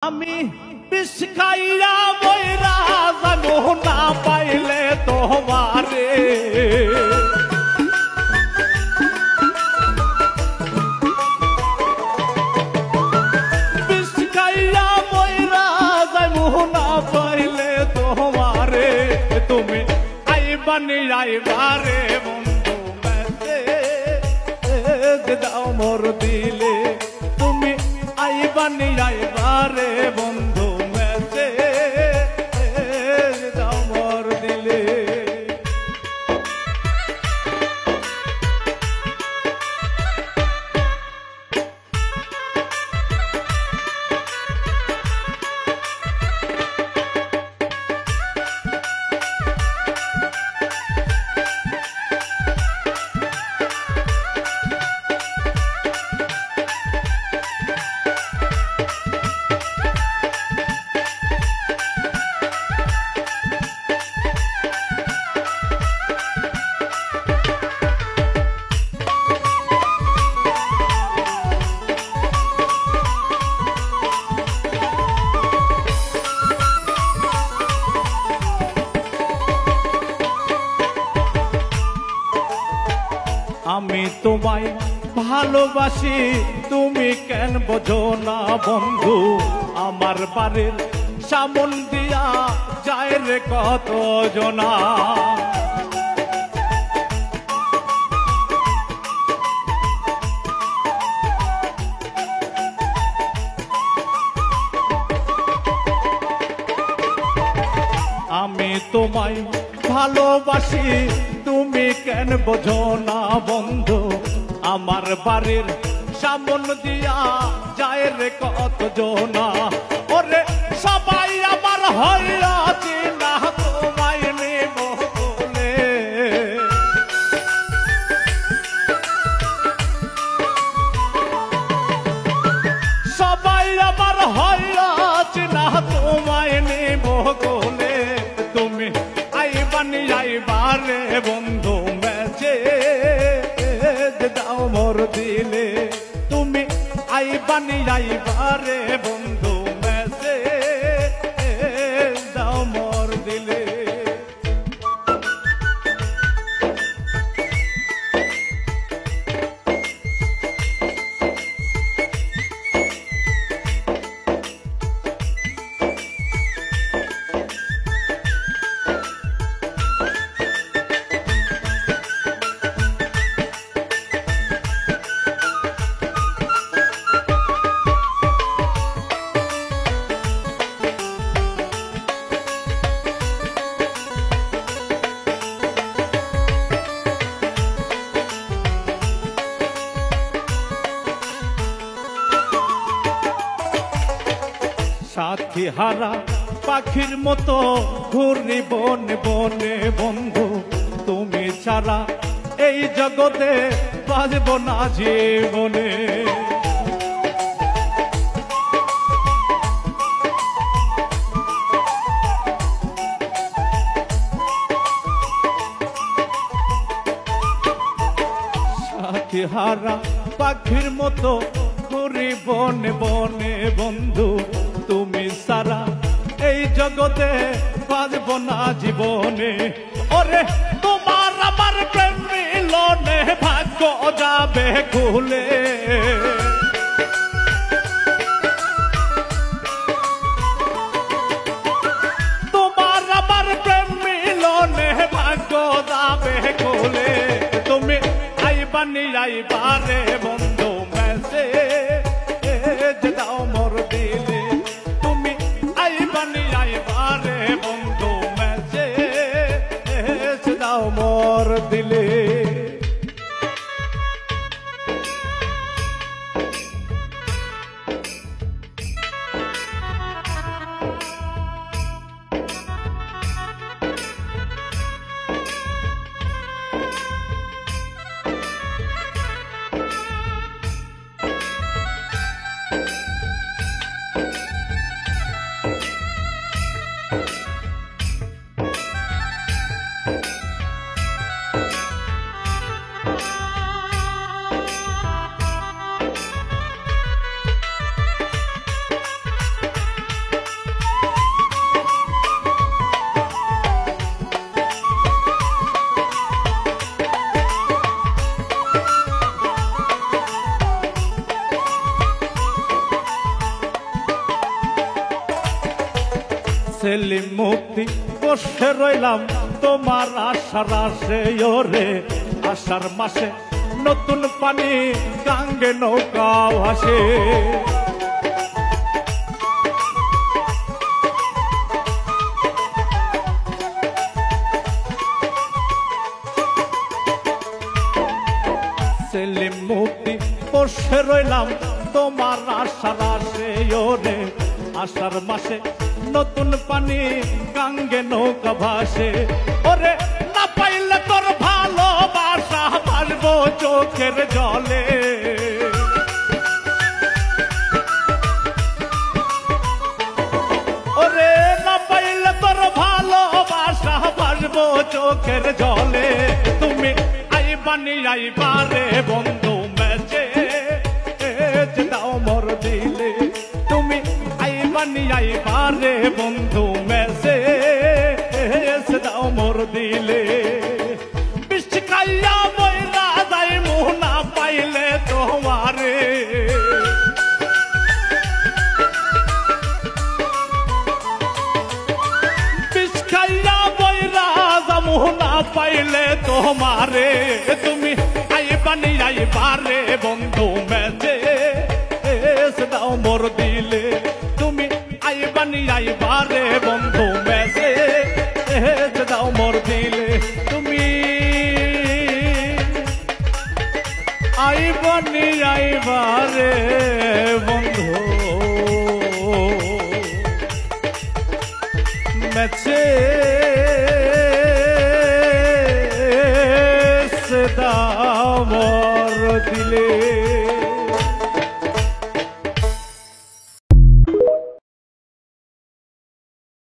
আমি বিষ খাইয়া মইরা যাবো না পাইলে তোমারে বিষ খাইয়া মইরা যাবো না পাইলে তোমারে তুমি আইবানি আইবারে বন্ধু মেসেজ দাও মোর দিলে তুমি আইবানি আইবারে বন্ধু মেসেজ দাও মোর দিলে আমি তোমায় ভালোবাসি তুমি কেন বোঝো না বন্ধু আমার বাড়ির সামন দিয়া যায় রে কত জনা আমি তোমায় ভালোবাসি তুমি কেন বোঝো না বন্ধু আমার বাড়ির সামন দিয়া যায় রে কত জনা ওরে সবাই আমার হইয়া চিনা তোমায় নেব বলে সবাই আমার হইয়া চিনা তোমায় নেব বলে তুমি আইবানি আইবারে বন্ধু মেসেজ দাও মোর দিলে তুমি আইবানি আইবারে বন্ধু মেসেজ দাও মোর দিলে সাথী হারা পাখির মতো ঘুরি বনে বনে বন্ধু তুমি ছাড়া এই জগতে বাজব না জীবনে সাথী হারা পাখির মতো ঘুরি বনে বনে বন্ধু তুমি সারা এই জগতে বাজব না জীবনে ওরে তোমার আমার প্রেম মিলনে ভাগ্য যাবে খুলে তোমার আমার প্রেম মিলনে ভাগ্য যাবে খুলে তুমি আইবানি আইবারে বন্ধু মেসেজ দাও মোর দিলে তুমি আইবানি আইবারে বন্ধু মেসেজ দাও মোর দিলে সেলিম মুক্তি বসে রইলাম তোমার আশার আসে ওরে আষাঢ় মাসে নতুন পানি গাঙ্গে নৌকা ভাসে সেলিম মুক্তি বসে রইলাম তোমার আশার আসে ওরে আষাঢ় মাসে নতুন পানি গাঙ্গে নৌকা ভাসে ওরে না পাইলে তোর ভালোবাসা ভাসবো চোখের জলে ওরে না পাইলে তোর ভালোবাসা ভাসবো চোখের জলে তুমি আইবানি আইবারে বন্ধু মেচে দাও মোর দিলে তুমি আইবানি আইবারে বন্ধু মেসে দাও মোর দিলে বৃষ্টি খাইয়া ময়রা যাই মোহনা পাইলে তোমারে বৃষ্টি খাইয়া ময়রা যা মোহনা পাইলে তোমারে তুমি আইবানি আইবারে বন্ধু মেসে দাও মোর দিলে তুমি আইবানি আইবারে বন্ধু মেসে দাও মোর দিলে তুমি আইবানি আইবারে বন্ধু মেসে দাও মোর দিলে